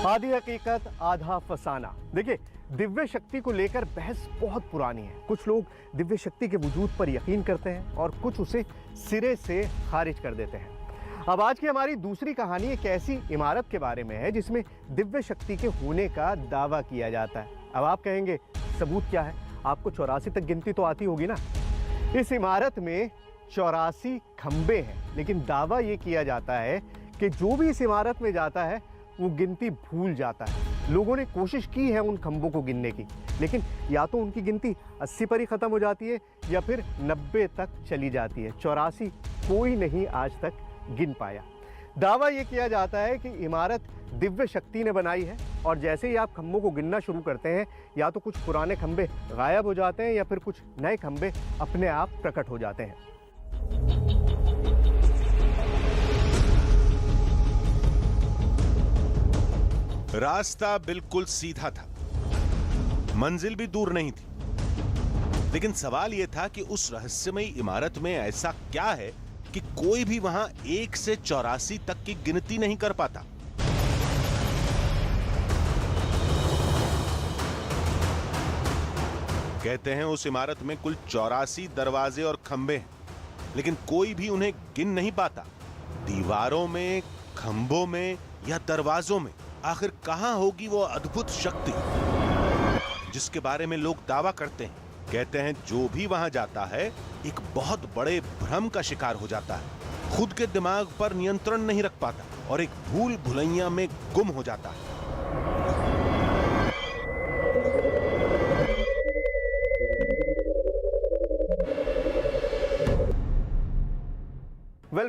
आधी हकीकत आधा फसाना। देखिए, दिव्य शक्ति को लेकर बहस बहुत पुरानी है। कुछ लोग दिव्य शक्ति के वजूद पर यकीन करते हैं और कुछ उसे सिरे से खारिज कर देते हैं। अब आज की हमारी दूसरी कहानी एक ऐसी इमारत के बारे में है जिसमें दिव्य शक्ति के होने का दावा किया जाता है। अब आप कहेंगे सबूत क्या है? आपको 84 तक गिनती तो आती होगी ना। इस इमारत में 84 खंबे हैं, लेकिन दावा ये किया जाता है कि जो भी इस इमारत में जाता है वो गिनती भूल जाता है। लोगों ने कोशिश की है उन खंभों को गिनने की, लेकिन या तो उनकी गिनती 80 पर ही खत्म हो जाती है या फिर 90 तक चली जाती है। 84 कोई नहीं आज तक गिन पाया। दावा यह किया जाता है कि इमारत दिव्य शक्ति ने बनाई है और जैसे ही आप खंभों को गिनना शुरू करते हैं, या तो कुछ पुराने खंभे गायब हो जाते हैं या फिर कुछ नए खंभे अपने आप प्रकट हो जाते हैं। रास्ता बिल्कुल सीधा था, मंजिल भी दूर नहीं थी, लेकिन सवाल यह था कि उस रहस्यमयी इमारत में ऐसा क्या है कि कोई भी वहां 1 से 84 तक की गिनती नहीं कर पाता। कहते हैं उस इमारत में कुल 84 दरवाजे और खंबे हैं, लेकिन कोई भी उन्हें गिन नहीं पाता। दीवारों में, खंभों में या दरवाजों में आखिर कहां होगी वो अद्भुत शक्ति जिसके बारे में लोग दावा करते हैं। कहते हैं जो भी वहां जाता है एक बहुत बड़े भ्रम का शिकार हो जाता है, खुद के दिमाग पर नियंत्रण नहीं रख पाता और एक भूल भुलैया में गुम हो जाता है।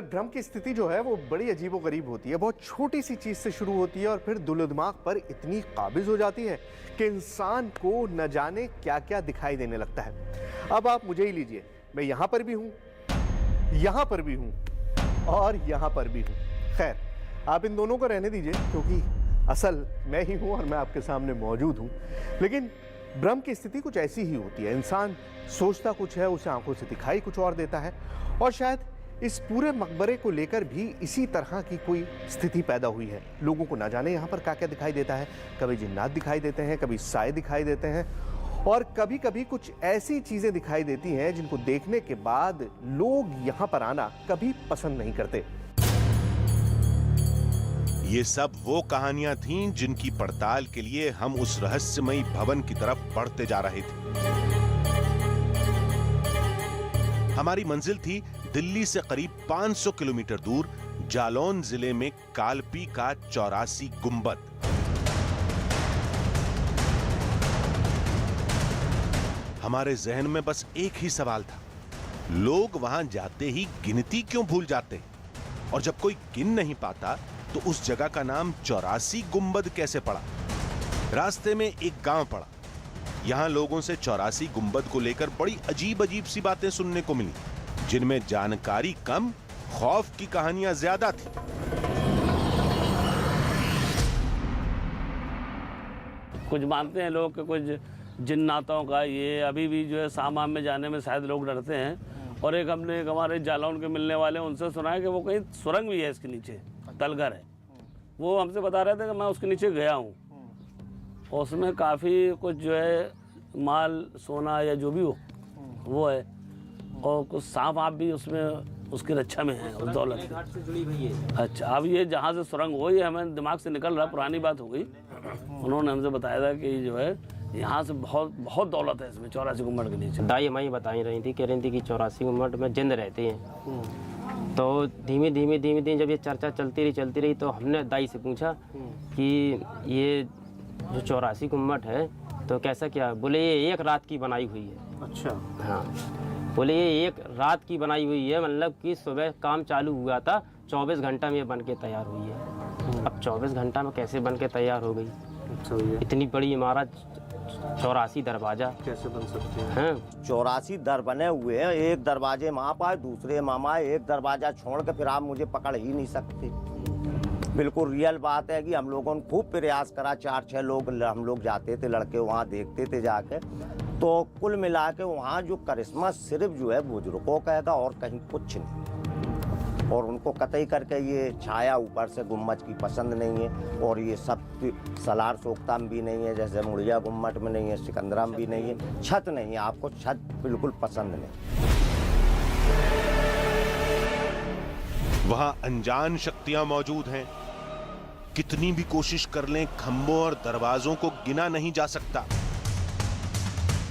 भ्रम की स्थिति जो है वो बड़ी अजीबोगरीब होती है। बहुत छोटी सी चीज से शुरू होती है और फिर दिलो दिमाग पर इतनी काबिज हो जाती है कि इंसान को न जाने क्या क्या दिखाई देने लगता है। अब आप मुझे ही लीजिए, मैं यहां पर भी हूं, यहां पर भी हूं और यहां पर भी हूं। खैर, आप इन दोनों को रहने दीजिए क्योंकि असल मैं ही हूं और मैं आपके सामने मौजूद हूं। लेकिन भ्रम की स्थिति कुछ ऐसी ही होती है। इंसान सोचता कुछ है, उसे आंखों से दिखाई कुछ और देता है और शायद इस पूरे मकबरे को लेकर भी इसी तरह की कोई स्थिति पैदा हुई है। लोगों को ना जाने यहाँ पर क्या क्या दिखाई देता है। कभी जिन्नात दिखाई देते हैं, कभी साए दिखाई देते हैं और कभी कभी कुछ ऐसी चीजें दिखाई देती हैं जिनको देखने के बाद लोग यहाँ पर आना कभी पसंद नहीं करते। ये सब वो कहानियां थीं जिनकी पड़ताल के लिए हम उस रहस्यमयी भवन की तरफ बढ़ते जा रहे थे। हमारी मंजिल थी दिल्ली से करीब 500 किलोमीटर दूर जालौन जिले में कालपी का 84 गुंबद। हमारे जहन में बस एक ही सवाल था, लोग वहां जाते ही गिनती क्यों भूल जाते हैं? और जब कोई गिन नहीं पाता तो उस जगह का नाम 84 गुंबद कैसे पड़ा? रास्ते में एक गांव पड़ा। यहां लोगों से 84 गुंबद को लेकर बड़ी अजीब अजीब सी बातें सुनने को मिली, जिनमें जानकारी कम, खौफ की कहानियां ज्यादा थी। कुछ मानते हैं लोग कि कुछ जिन्नातों का ये अभी भी जो है सामान में जाने में शायद लोग डरते हैं। और एक हमारे जालौन के मिलने वाले उनसे सुना है कि वो कहीं सुरंग भी है इसके नीचे, तलघर है। वो हमसे बता रहे थे कि मैं उसके नीचे गया हूँ और उसमें काफ़ी कुछ जो है माल, सोना या जो भी हो वो है और कुछ सांप आप भी उसमें उसकी रक्षा में है, उस दौलत से जुड़ी हुई है। अच्छा, अब ये जहाँ से सुरंग हो, ये हमें दिमाग से निकल रहा, पुरानी बात हो गई। उन्होंने हमसे बताया था कि जो है यहाँ से बहुत बहुत दौलत है इसमें 84 गुम्बद के नीचे। दाई हमारी बताई रही थी, कह रही थी कि 84 गुम्बद में जिंद रहते हैं। तो धीमे धीमे जब ये चर्चा चलती रही तो हमने दाई से पूछा कि ये जो 84 गुम्बद है तो कैसा क्या? बोले ये एक रात की बनाई हुई है। अच्छा। हाँ, बोले ये एक रात की बनाई हुई है, मतलब कि सुबह काम चालू हुआ था, 24 घंटा में ये बन के तैयार हुई है। अब 24 घंटा में कैसे बन के तैयार हो गई? इतनी बड़ी इमारत, 84 दरवाजा कैसे बन सकते हैं? हाँ, 84 दर बने हुए हैं। एक दरवाजे माँ पाए, दूसरे मामा, एक दरवाजा छोड़ के फिर आप मुझे पकड़ ही नहीं सकते। बिल्कुल रियल बात है कि हम लोगों ने खूब प्रयास करा। 4-6 लोग हम लोग जाते थे, लड़के वहाँ देखते थे जाके। तो कुल मिला के वहाँ जो करिश्मा सिर्फ जो है बुजुर्गों का है और कहीं कुछ नहीं। और उनको कतई करके ये छाया ऊपर से गुम्बद की पसंद नहीं है, और ये सब सलार सोख्ता में भी नहीं है, जैसे मुड़िया गुम्बद में नहीं है, सिकंदरा में भी नहीं है, छत नहीं है, आपको छत बिल्कुल पसंद नहीं। वहां अनजान शक्तियां मौजूद हैं। कितनी भी कोशिश कर लें, खंभों और दरवाजों को गिना नहीं जा सकता।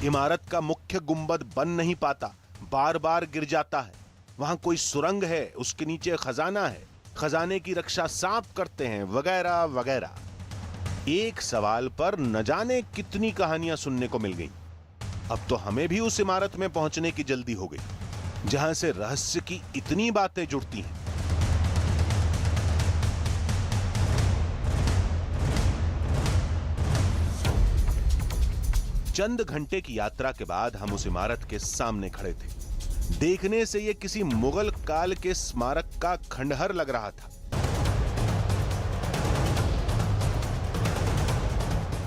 इमारत का मुख्य गुंबद बन नहीं पाता, बार बार गिर जाता है। वहां कोई सुरंग है, उसके नीचे खजाना है, खजाने की रक्षा सांप करते हैं, वगैरह वगैरह। एक सवाल पर न जाने कितनी कहानियां सुनने को मिल गई। अब तो हमें भी उस इमारत में पहुंचने की जल्दी हो गई जहां से रहस्य की इतनी बातें जुड़ती हैं। चंद घंटे की यात्रा के बाद हम उस इमारत के सामने खड़े थे। देखने से यह किसी मुगल काल के स्मारक का खंडहर लग रहा था।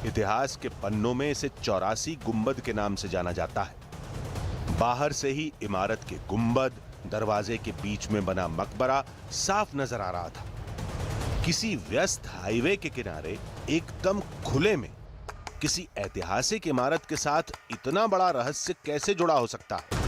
इतिहास के पन्नों में इसे 84 गुंबद के नाम से जाना जाता है। बाहर से ही इमारत के गुंबद, दरवाजे के बीच में बना मकबरा साफ नजर आ रहा था। किसी व्यस्त हाईवे के किनारे एकदम खुले में किसी ऐतिहासिक इमारत के साथ इतना बड़ा रहस्य कैसे जुड़ा हो सकता है?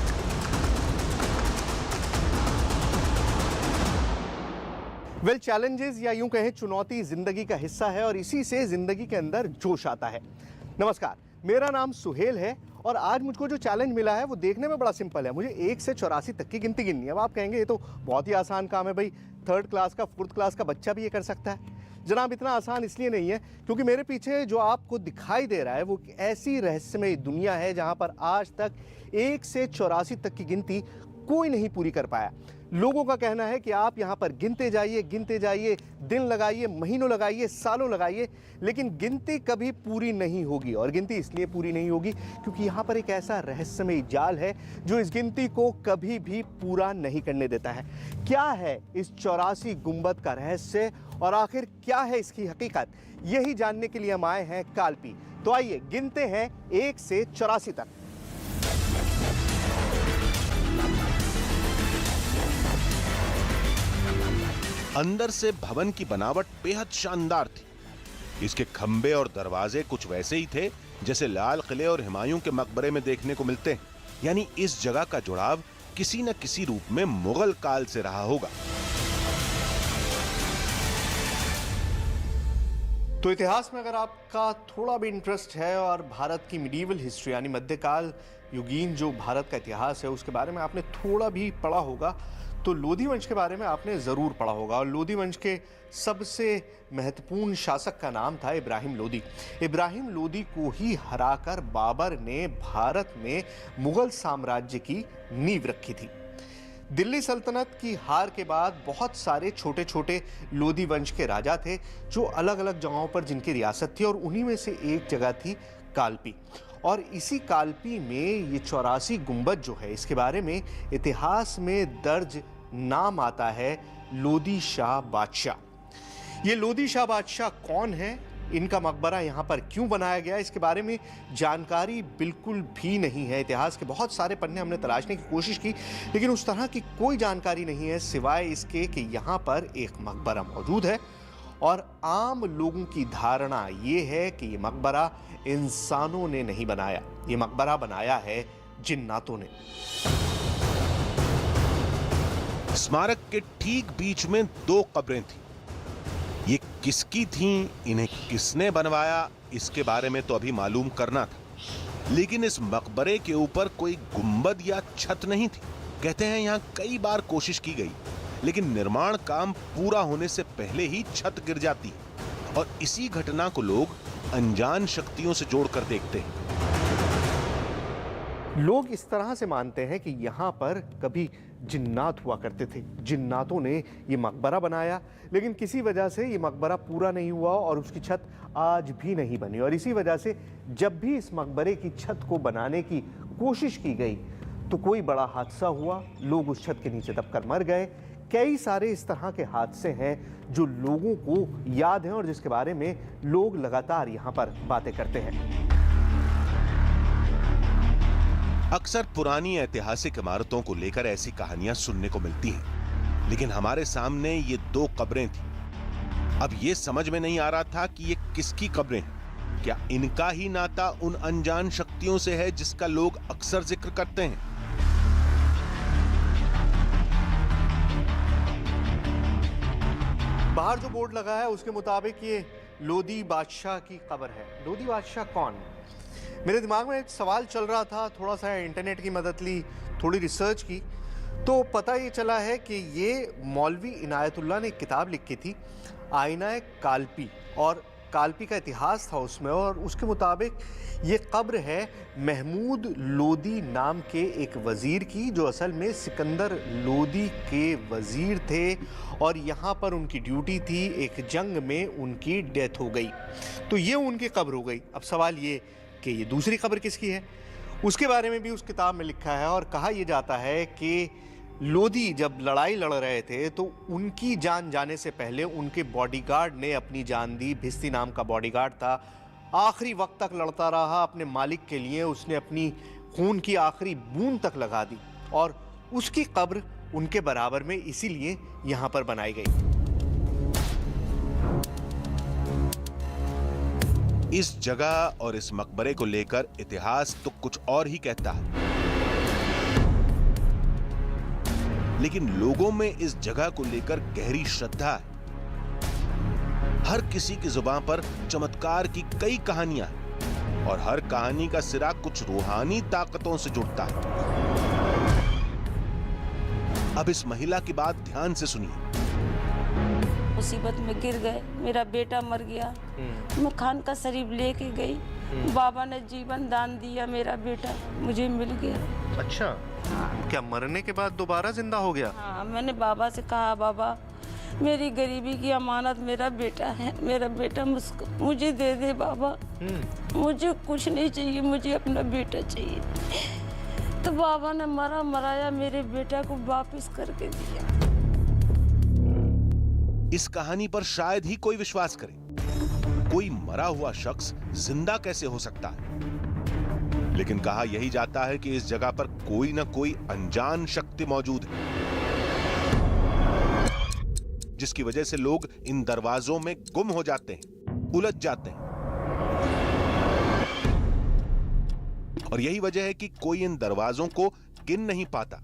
वेल, चैलेंजेस या यूं कहें चुनौती जिंदगी का हिस्सा है और इसी से जिंदगी के अंदर जोश आता है। नमस्कार, मेरा नाम सुहेल है और आज मुझको जो चैलेंज मिला है वो देखने में बड़ा सिंपल है। मुझे 1 से 84 तक की गिनती गिननी है। अब आप कहेंगे ये तो बहुत ही आसान काम है भाई, 3rd क्लास का 4th क्लास का बच्चा भी ये कर सकता है। जनाब, इतना आसान इसलिए नहीं है क्योंकि मेरे पीछे जो आपको दिखाई दे रहा है वो ऐसी रहस्यमय दुनिया है जहां पर आज तक 1 से 84 तक की गिनती कोई नहीं पूरी कर पाया। लोगों का कहना है कि आप यहाँ पर गिनते जाइए, दिन लगाइए, महीनों लगाइए, सालों लगाइए, लेकिन गिनती कभी पूरी नहीं होगी। और गिनती इसलिए पूरी नहीं होगी क्योंकि यहाँ पर एक ऐसा रहस्यमय जाल है जो इस गिनती को कभी भी पूरा नहीं करने देता है। क्या है इस 84 गुंबद का रहस्य और आखिर क्या है इसकी हकीकत, यही जानने के लिए हम आए हैं कालपी। तो आइए गिनते हैं 1 से 84 तक। अंदर से भवन की बनावट बेहद शानदार थी। इसके खंबे और दरवाजे कुछ वैसे ही थे जैसे लाल किले और हुमायूं के मकबरे में देखने को मिलते हैं। यानी इस जगह का जुड़ाव किसी न किसी रूप में मुगल काल से रहा होगा। तो इतिहास में अगर आपका थोड़ा भी इंटरेस्ट है और भारत की मिडीवल हिस्ट्री यानी मध्यकाल युगीन जो भारत का इतिहास है उसके बारे में आपने थोड़ा भी पढ़ा होगा तो लोधी वंश के बारे में आपने ज़रूर पढ़ा होगा। और लोधी वंश के सबसे महत्वपूर्ण शासक का नाम था इब्राहिम लोधी। इब्राहिम लोधी को ही हराकर बाबर ने भारत में मुगल साम्राज्य की नींव रखी थी। दिल्ली सल्तनत की हार के बाद बहुत सारे छोटे छोटे लोधी वंश के राजा थे जो अलग अलग जगहों पर जिनकी रियासत थी, और उन्हीं में से एक जगह थी कालपी। और इसी कालपी में ये 84 गुंबद जो है इसके बारे में इतिहास में दर्ज नाम आता है लोधी शाह बादशाह। ये लोधी शाह बादशाह कौन है, इनका मकबरा यहाँ पर क्यों बनाया गया, इसके बारे में जानकारी बिल्कुल भी नहीं है। इतिहास के बहुत सारे पन्ने हमने तलाशने की कोशिश की लेकिन उस तरह की कोई जानकारी नहीं है सिवाय इसके कि यहाँ पर एक मकबरा मौजूद है। और आम लोगों की धारणा ये है कि ये मकबरा इंसानों ने नहीं बनाया, ये मकबरा बनाया है जिन्नातों ने। स्मारक के ठीक बीच में 2 कब्रें थीं। ये किसकी थीं, इन्हें किसने बनवाया, इसके बारे में तो अभी मालूम करना था। लेकिन इस मकबरे के ऊपर कोई गुंबद या छत नहीं थी। कहते हैं यहां कई बार कोशिश की गई लेकिन निर्माण काम पूरा होने से पहले ही छत गिर जाती है। और इसी घटना को लोग अनजान शक्तियों से जोड़कर देखते हैं। लोग इस तरह से मानते हैं कि यहाँ पर कभी जिन्नात हुआ करते थे। जिन्नातों ने ये मकबरा बनाया लेकिन किसी वजह से ये मकबरा पूरा नहीं हुआ और उसकी छत आज भी नहीं बनी। और इसी वजह से जब भी इस मकबरे की छत को बनाने की कोशिश की गई तो कोई बड़ा हादसा हुआ, लोग उस छत के नीचे दबकर मर गए। कई सारे इस तरह के हादसे हैं जो लोगों को याद हैं और जिसके बारे में लोग लगातार यहाँ पर बातें करते हैं। अक्सर पुरानी ऐतिहासिक इमारतों को लेकर ऐसी कहानियां सुनने को मिलती हैं। लेकिन हमारे सामने ये 2 कब्रें थी। अब ये समझ में नहीं आ रहा था कि ये किसकी कब्रें हैं। क्या इनका ही नाता उन अनजान शक्तियों से है जिसका लोग अक्सर जिक्र करते हैं? बाहर जो बोर्ड लगा है उसके मुताबिक ये लोदी बादशाह की कब्र है। लोदी बादशाह कौन? मेरे दिमाग में एक सवाल चल रहा था, थोड़ा सा इंटरनेट की मदद ली, थोड़ी रिसर्च की, तो पता ये चला है कि ये मौलवी इनायतुल्लाह ने एक किताब लिखी थी, आईना काल्पी, और काल्पी का इतिहास था उसमें, और उसके मुताबिक ये कब्र है महमूद लोदी नाम के एक वज़ीर की, जो असल में सिकंदर लोदी के वज़ीर थे, और यहाँ पर उनकी ड्यूटी थी, एक जंग में उनकी डेथ हो गई, तो ये उनकी कब्र हो गई। अब सवाल ये कि ये दूसरी कब्र किसकी है, उसके बारे में भी उस किताब में लिखा है, और कहा यह जाता है कि लोदी जब लड़ाई लड़ रहे थे तो उनकी जान जाने से पहले उनके बॉडीगार्ड ने अपनी जान दी। भिस्ती नाम का बॉडीगार्ड था, आखिरी वक्त तक लड़ता रहा अपने मालिक के लिए, उसने अपनी खून की आखिरी बूंद तक लगा दी, और उसकी कब्र उनके बराबर में इसीलिए यहाँ पर बनाई गई। इस जगह और इस मकबरे को लेकर इतिहास तो कुछ और ही कहता है, लेकिन लोगों में इस जगह को लेकर गहरी श्रद्धा है। हर किसी की जुबान पर चमत्कार की कई कहानियां हैं, और हर कहानी का सिरा कुछ रूहानी ताकतों से जुड़ता है। अब इस महिला की बात ध्यान से सुनिए। मुसीबत में गिर गए, मेरा बेटा मर गया, मैं खान का शरीफ लेके गई, बाबा ने जीवन दान दिया, मेरा बेटा मुझे मिल गया। अच्छा, क्या मरने के बाद दोबारा जिंदा हो गया? हाँ, मैंने बाबा से कहा, बाबा मेरी गरीबी की अमानत मेरा बेटा है, मेरा बेटा मुझे दे दे बाबा, मुझे कुछ नहीं चाहिए, मुझे अपना बेटा चाहिए। तो बाबा ने मरा मराया मेरे बेटा को वापस करके दिया। इस कहानी पर शायद ही कोई विश्वास करे। कोई मरा हुआ शख्स जिंदा कैसे हो सकता है? लेकिन कहा यही जाता है कि इस जगह पर कोई ना कोई अनजान शक्ति मौजूद है, जिसकी वजह से लोग इन दरवाजों में गुम हो जाते हैं, उलझ जाते हैं। और यही वजह है कि कोई इन दरवाजों को गिन नहीं पाता।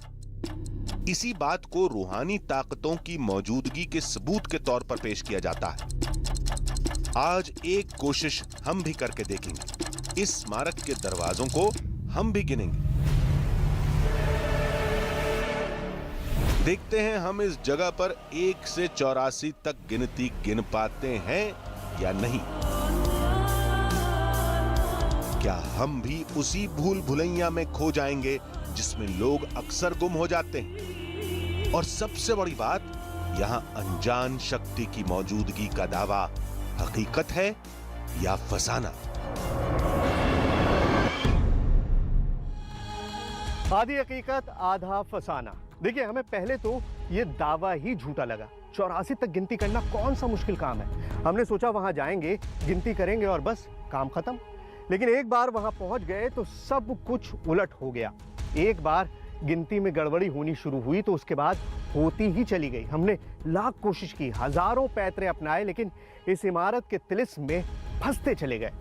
इसी बात को रूहानी ताकतों की मौजूदगी के सबूत के तौर पर पेश किया जाता है। आज एक कोशिश हम भी करके देखेंगे। इस स्मारक के दरवाजों को हम भी गिनेंगे। देखते हैं हम इस जगह पर 1 से 84 तक गिनती गिन पाते हैं या नहीं। क्या हम भी उसी भूल भुलैया में खो जाएंगे जिसमें लोग अक्सर गुम हो जाते हैं? और सबसे बड़ी बात, यहां अनजान शक्ति की मौजूदगी का दावा हकीकत है या फसाना? आधी हकीकत आधा फसाना। देखिए, हमें पहले तो ये दावा ही झूठा लगा। 84 तक गिनती करना कौन सा मुश्किल काम है। हमने सोचा वहां जाएंगे, गिनती करेंगे और बस काम खत्म। लेकिन एक बार वहां पहुंच गए तो सब कुछ उलट हो गया। एक बार गिनती में गड़बड़ी होनी शुरू हुई तो उसके बाद होती ही चली गई। हमने लाख कोशिश की, हजारों पैतरे अपनाए, लेकिन इस इमारत के तिलिस्म में फंसते चले गए।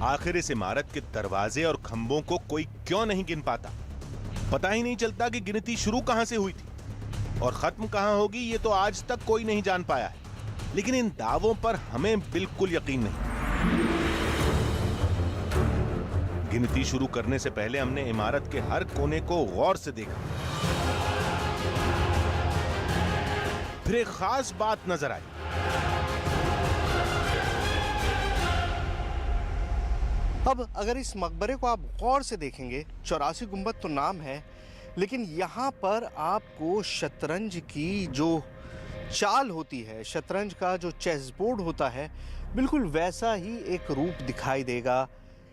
आखिर इस इमारत के दरवाजे और खंभों को कोई क्यों नहीं गिन पाता? पता ही नहीं चलता कि गिनती शुरू कहां से हुई थी और खत्म कहां होगी, ये तो आज तक कोई नहीं जान पाया है। लेकिन इन दावों पर हमें बिल्कुल यकीन नहीं। गिनती शुरू करने से पहले हमने इमारत के हर कोने को गौर से देखा। फिर एक खास बात नजर आई। अब अगर इस मकबरे को आप गौर से देखेंगे, 84 गुंबद तो नाम है, लेकिन यहाँ पर आपको शतरंज की जो चाल होती है, शतरंज का जो चेस बोर्ड होता है, बिल्कुल वैसा ही एक रूप दिखाई देगा।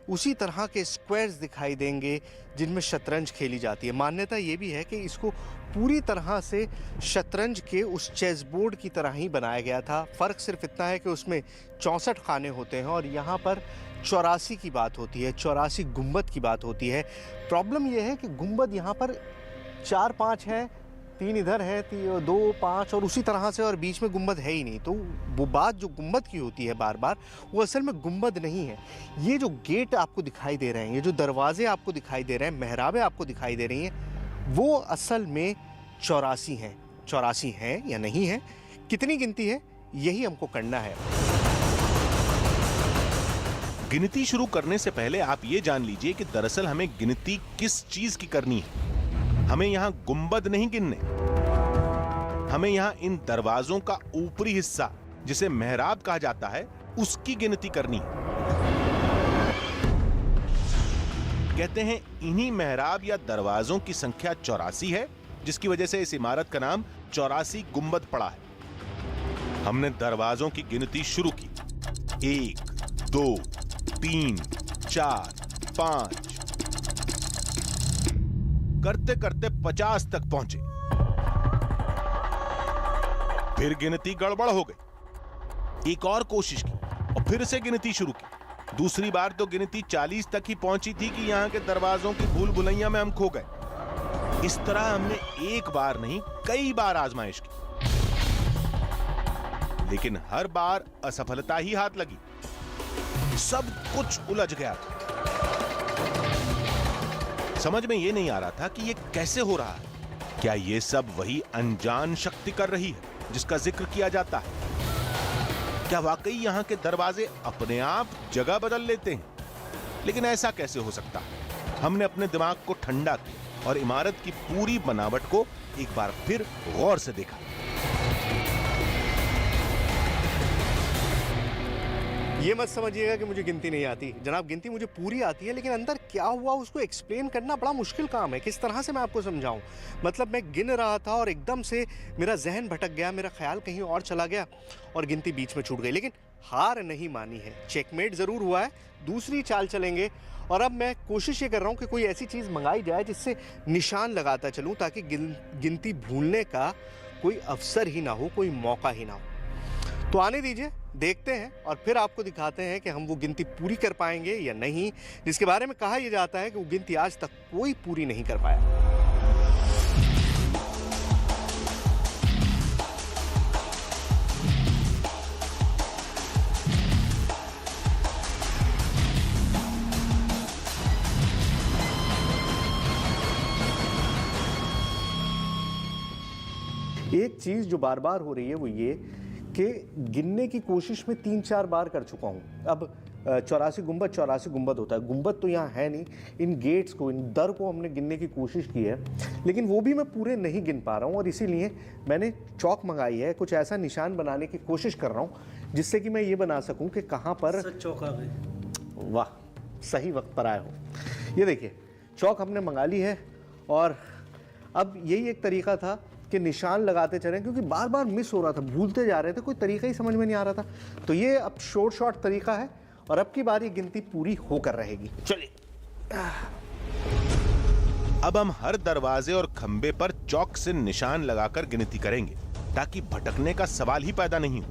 उसी तरह के स्क्वायर्स दिखाई देंगे जिनमें शतरंज खेली जाती है। मान्यता ये भी है कि इसको पूरी तरह से शतरंज के उस चेस बोर्ड की तरह ही बनाया गया था। फ़र्क सिर्फ इतना है कि उसमें 64 खाने होते हैं और यहाँ पर 84 की बात होती है, 84 गुंबद की बात होती है। प्रॉब्लम यह है कि गुंबद यहाँ पर 4-5 है, 3 इधर है, 2-5 और उसी तरह से, और बीच में गुंबद है ही नहीं। तो वो बात जो गुंबद की होती है बार बार, वो असल में गुंबद नहीं है। ये जो गेट आपको दिखाई दे रहे हैं, ये जो दरवाजे आपको दिखाई दे रहे हैं, मेहराबें आपको दिखाई दे रही हैं, वो असल में 84 हैं। 84 हैं या नहीं है, कितनी गिनती है, यही हमको करना है। गिनती शुरू करने से पहले आप ये जान लीजिए कि दरअसल हमें गिनती किस चीज की करनी है। हमें यहाँ गुंबद नहीं गिनने, हमें यहाँ इन दरवाजों का ऊपरी हिस्सा, जिसे मेहराब कहा जाता है, उसकी गिनती करनी है। कहते हैं इन्हीं मेहराब या दरवाजों की संख्या 84 है, जिसकी वजह से इस इमारत का नाम 84 गुंबद पड़ा है। हमने दरवाजों की गिनती शुरू की, 1, 2, 3, 4, 5, करते करते 50 तक पहुंचे। फिर गिनती गड़बड़ हो गई, एक और कोशिश की और फिर से गिनती शुरू की। दूसरी बार तो गिनती 40 तक ही पहुंची थी कि यहां के दरवाजों की भूल भुलैया में हम खो गए। इस तरह हमने एक बार नहीं, कई बार आजमाइश की, लेकिन हर बार असफलता ही हाथ लगी। सब कुछ उलझ गया था। समझ में यह नहीं आ रहा था कि यह कैसे हो रहा है। क्या यह सब वही अनजान शक्ति कर रही है जिसका जिक्र किया जाता है? क्या वाकई यहां के दरवाजे अपने आप जगह बदल लेते हैं? लेकिन ऐसा कैसे हो सकता है? हमने अपने दिमाग को ठंडा किया और इमारत की पूरी बनावट को एक बार फिर गौर से देखा। ये मत समझिएगा कि मुझे गिनती नहीं आती जनाब, गिनती मुझे पूरी आती है, लेकिन अंदर क्या हुआ उसको एक्सप्लेन करना बड़ा मुश्किल काम है। किस तरह से मैं आपको समझाऊं? मतलब मैं गिन रहा था और एकदम से मेरा जहन भटक गया, मेरा ख्याल कहीं और चला गया और गिनती बीच में छूट गई। लेकिन हार नहीं मानी है, चेकमेट ज़रूर हुआ है, दूसरी चाल चलेंगे। और अब मैं कोशिश ये कर रहा हूँ कि कोई ऐसी चीज़ मंगाई जाए जिससे निशान लगाता चलूँ, ताकि गिनती भूलने का कोई अवसर ही ना हो, कोई मौका ही ना हो। तो आने दीजिए, देखते हैं और फिर आपको दिखाते हैं कि हम वो गिनती पूरी कर पाएंगे या नहीं, जिसके बारे में कहा यह जाता है कि वो गिनती आज तक कोई पूरी नहीं कर पाया। एक चीज़ जो बार बार हो रही है वो ये कि गिनने की कोशिश में 3-4 बार कर चुका हूँ। अब 84 गुंबद होता है, गुंबद तो यहाँ है नहीं। इन गेट्स को, इन दर को हमने गिनने की कोशिश की है, लेकिन वो भी मैं पूरे नहीं गिन पा रहा हूँ। और इसीलिए मैंने चौक मंगाई है, कुछ ऐसा निशान बनाने की कोशिश कर रहा हूँ जिससे कि मैं ये बना सकूँ कि कहाँ पर चौक आ गई। वाह, सही वक्त पर आए हो। ये देखिए, चौक हमने मंगा ली है और अब यही एक तरीका था कि निशान लगाते चलें, क्योंकि बार बार मिस हो रहा था, भूलते जा रहे थे, कोई तरीका ही समझ में नहीं आ रहा था। तो ये अब शॉर्ट तरीका है और अब की बार ये गिनती पूरी होकर रहेगी। चलिए, अब हम हर दरवाजे और खंबे पर चौक से निशान लगाकर गिनती करेंगे, ताकि भटकने का सवाल ही पैदा नहीं हो।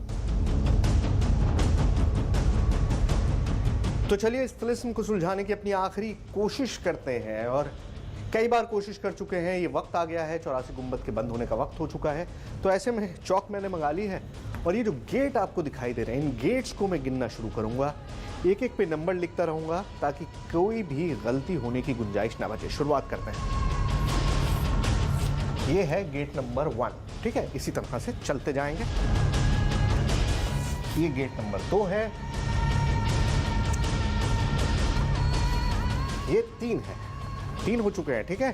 तो चलिए इस तिलिस्म को सुलझाने की अपनी आखिरी कोशिश करते हैं। और कई बार कोशिश कर चुके हैं, ये वक्त आ गया है, 84 गुंबद के बंद होने का वक्त हो चुका है। तो ऐसे में चौक मैंने मंगा ली है और ये जो गेट आपको दिखाई दे रहे हैं, इन गेट्स को मैं गिनना शुरू करूंगा। एक एक पे नंबर लिखता रहूंगा ताकि कोई भी गलती होने की गुंजाइश ना बचे। शुरुआत करते हैं। ये है गेट नंबर 1, ठीक है, इसी तरह से चलते जाएंगे। ये गेट नंबर 2 है, ये 3 है, 3 हो चुके हैं, ठीक है,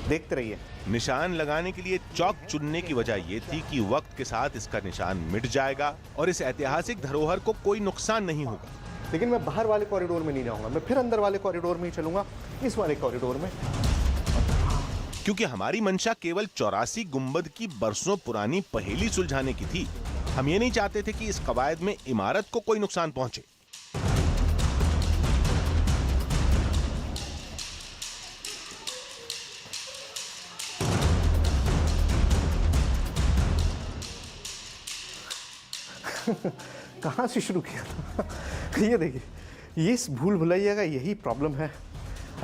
देखते रहिए। निशान लगाने के लिए चौक चुनने की वजह यह थी कि वक्त के साथ इसका निशान मिट जाएगा और इस ऐतिहासिक धरोहर को कोई नुकसान नहीं होगा। लेकिन मैं बाहर वाले कॉरिडोर में नहीं जाऊंगा, मैं फिर अंदर वाले कॉरिडोर में ही चलूंगा, इस वाले कॉरिडोर में। क्योंकि हमारी मंशा केवल 84 गुंबद की बरसों पुरानी पहेली सुलझाने की थी। हम ये नहीं चाहते थे कि इस कवायद में इमारत को कोई नुकसान पहुंचे। कहाँ से शुरू किया था? ये देखिए, ये इस भूल भुलैया का यही प्रॉब्लम है।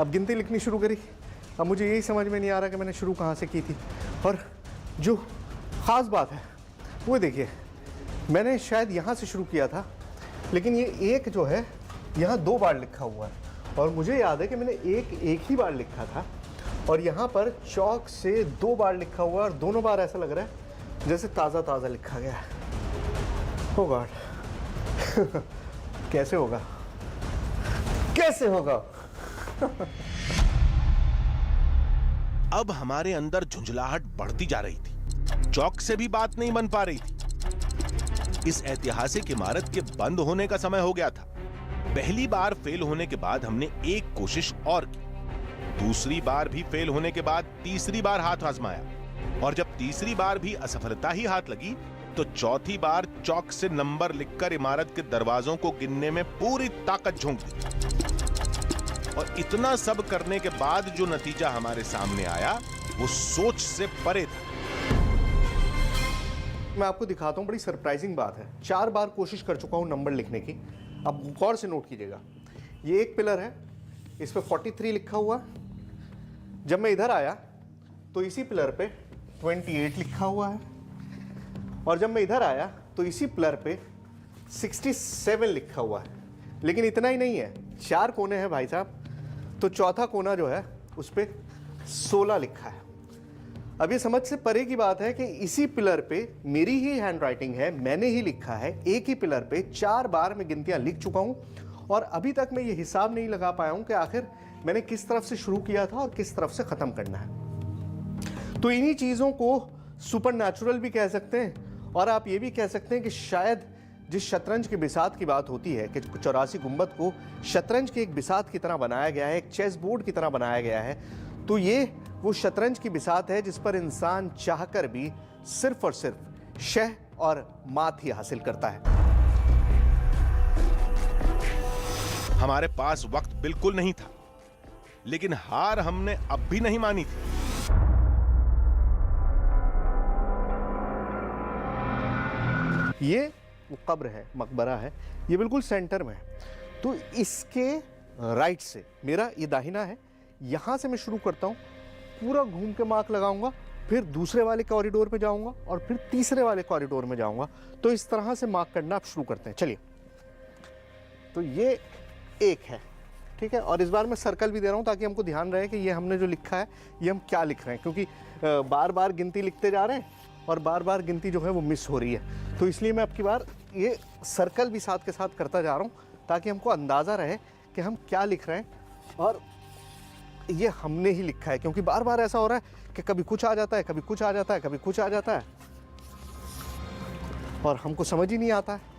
अब गिनती लिखनी शुरू करी, अब मुझे यही समझ में नहीं आ रहा कि मैंने शुरू कहाँ से की थी। और जो ख़ास बात है वो देखिए, मैंने शायद यहाँ से शुरू किया था, लेकिन ये एक जो है यहाँ 2 बार लिखा हुआ है, और मुझे याद है कि मैंने एक ही बार लिखा था, और यहाँ पर चौक से 2 बार लिखा हुआ है, और दोनों बार ऐसा लग रहा है जैसे ताज़ा ताज़ा लिखा गया है। ओ गॉड कैसे होगा, कैसे होगा? अब हमारे अंदर झुंझलाहट बढ़ती जा रही थी, चौक से भी बात नहीं बन पा रही थी। इस ऐतिहासिक इमारत के बंद होने का समय हो गया था। पहली बार फेल होने के बाद हमने एक कोशिश और की, दूसरी बार भी फेल होने के बाद तीसरी बार हाथ आजमाया, और जब तीसरी बार भी असफलता ही हाथ लगी तो चौथी बार चौक से नंबर लिखकर इमारत के दरवाजों को गिनने में पूरी ताकत झोंक दी। और इतना सब करने के बाद जो नतीजा हमारे सामने आया वो सोच से परे था। मैं आपको दिखाता हूं, बड़ी सरप्राइजिंग बात है। 4 बार कोशिश कर चुका हूं नंबर लिखने की। अब गौर से नोट कीजिएगा, ये एक पिलर है, इस पे 43 लिखा हुआ है। जब मैं इधर आया तो इसी पिलर पे 28 लिखा हुआ है, और जब मैं इधर आया तो इसी पिलर पे 67 लिखा हुआ है। लेकिन इतना ही नहीं है, 4 कोने हैं भाई साहब, तो चौथा कोना जो है उस पे 16 लिखा है। अब ये समझ से परे की बात है कि इसी पिलर पे मेरी ही हैंडराइटिंग है, मैंने ही लिखा है। एक ही पिलर पे 4 बार मैं गिनतियां लिख चुका हूं, और अभी तक मैं ये हिसाब नहीं लगा पाया हूं कि आखिर मैंने किस तरफ से शुरू किया था और किस तरफ से ख़त्म करना है। तो इन्हीं चीज़ों को सुपरनैचुरल भी कह सकते हैं, और आप ये भी कह सकते हैं कि शायद जिस शतरंज की बिसात की बात होती है कि 84 गुंबद को शतरंज के एक बिसात की तरह बनाया गया है, एक चेस बोर्ड की तरह बनाया गया है, तो ये वो शतरंज की बिसात है जिस पर इंसान चाहकर भी सिर्फ और सिर्फ शह और मात ही हासिल करता है। हमारे पास वक्त बिल्कुल नहीं था, लेकिन हार हमने अब भी नहीं मानी थी। ये वो कब्र है, मकबरा है, ये बिल्कुल सेंटर में है। तो इसके राइट से मेरा ये दाहिना है, यहाँ से मैं शुरू करता हूँ, पूरा घूम के मार्क लगाऊंगा, फिर दूसरे वाले कॉरिडोर पे जाऊंगा, और फिर तीसरे वाले कॉरिडोर में जाऊंगा। तो इस तरह से मार्क करना आप शुरू करते हैं। चलिए, तो ये एक है, ठीक है, और इस बार मैं सर्कल भी दे रहा हूँ ताकि हमको ध्यान रहे कि ये हमने जो लिखा है ये हम क्या लिख रहे हैं, क्योंकि बार बार गिनती लिखते जा रहे हैं और बार बार गिनती जो है वो मिस हो रही है। तो इसलिए मैं अब की बार ये सर्कल भी साथ के साथ करता जा रहा हूँ ताकि हमको अंदाज़ा रहे कि हम क्या लिख रहे हैं, और ये हमने ही लिखा है, क्योंकि बार बार ऐसा हो रहा है कि कभी कुछ आ जाता है, कभी कुछ आ जाता है, कभी कुछ आ जाता है, और हमको समझ ही नहीं आता है।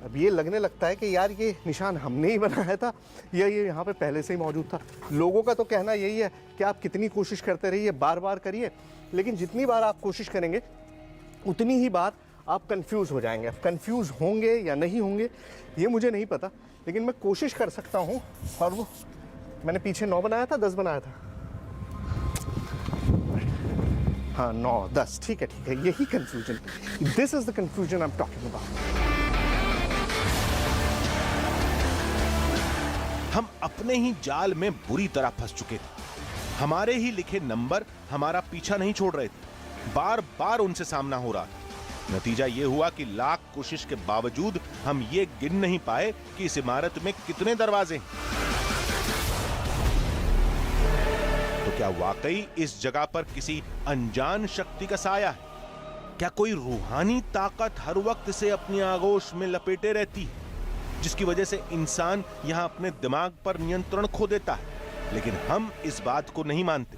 अब ये लगने लगता है कि यार ये निशान हमने ही बनाया था या ये यहाँ पे पहले से ही मौजूद था। लोगों का तो कहना यही है कि आप कितनी कोशिश करते रहिए, बार बार करिए, लेकिन जितनी बार आप कोशिश करेंगे उतनी ही बार आप कंफ्यूज हो जाएंगे। अब कंफ्यूज होंगे या नहीं होंगे ये मुझे नहीं पता, लेकिन मैं कोशिश कर सकता हूँ। और वो मैंने पीछे 9 बनाया था, 10 बनाया था, हाँ 9 10, ठीक है, यही confusion, this is the confusion I am talking about. हम अपने ही जाल में बुरी तरह फंस चुके थे। हमारे ही लिखे नंबर हमारा पीछा नहीं छोड़ रहे थे, बार बार उनसे सामना हो रहा था। नतीजा यह हुआ कि लाख कोशिश के बावजूद हम ये गिन नहीं पाए कि इस इमारत में कितने दरवाजे हैं। तो क्या वाकई इस जगह पर किसी अनजान शक्ति का साया है? क्या कोई रूहानी ताकत हर वक्त इसे अपनी आगोश में लपेटे रहती है, जिसकी वजह से इंसान यहां अपने दिमाग पर नियंत्रण खो देता है? लेकिन हम इस बात को नहीं मानते।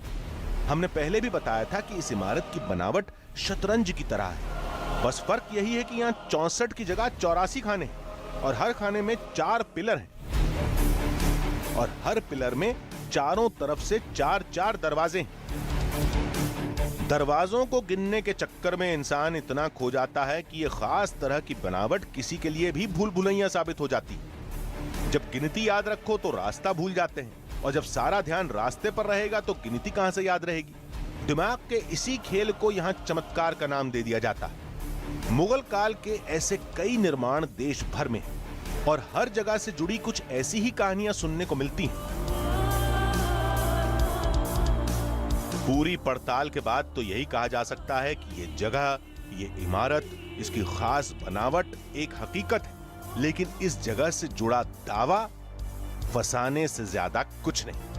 हमने पहले भी बताया था कि इस इमारत की बनावट शतरंज की तरह है, बस फर्क यही है कि यहाँ 64 की जगह 84 खाने हैं, और हर खाने में 4 पिलर हैं, और हर पिलर में चारों तरफ से 4-4 दरवाजे हैं। दरवाजों को गिनने के चक्कर में इंसान इतना खो जाता है कि यह खास तरह की बनावट किसी के लिए भी भूल भुलैया साबित हो जाती है। जब गिनती याद रखो तो रास्ता भूल जाते हैं, और जब सारा ध्यान रास्ते पर रहेगा तो गिनती कहां से याद रहेगी? दिमाग के इसी खेल को यहां चमत्कार का नाम दे दिया जाता है। मुगल काल के ऐसे कई निर्माण देश भर में हैं, और हर जगह से जुड़ी कुछ ऐसी ही कहानियां सुनने को मिलती हैं। पूरी पड़ताल के बाद तो यही कहा जा सकता है कि ये जगह, ये इमारत, इसकी खास बनावट एक हकीकत है, लेकिन इस जगह से जुड़ा दावा फसाने से ज्यादा कुछ नहीं।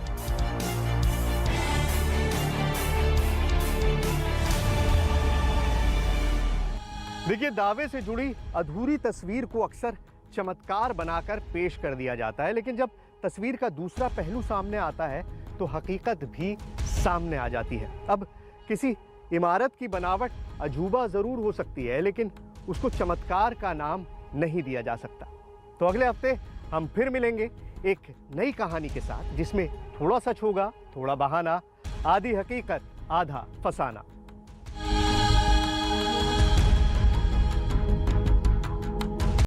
देखिए, दावे से जुड़ी अधूरी तस्वीर को अक्सर चमत्कार बनाकर पेश कर दिया जाता है, लेकिन जब तस्वीर का दूसरा पहलू सामने आता है तो हकीकत भी सामने आ जाती है। अब किसी इमारत की बनावट अजूबा जरूर हो सकती है, लेकिन उसको चमत्कार का नाम नहीं दिया जा सकता। तो अगले हफ्ते हम फिर मिलेंगे एक नई कहानी के साथ, जिसमें थोड़ा सच होगा, थोड़ा बहाना, आधी हकीकत, आधा फसाना।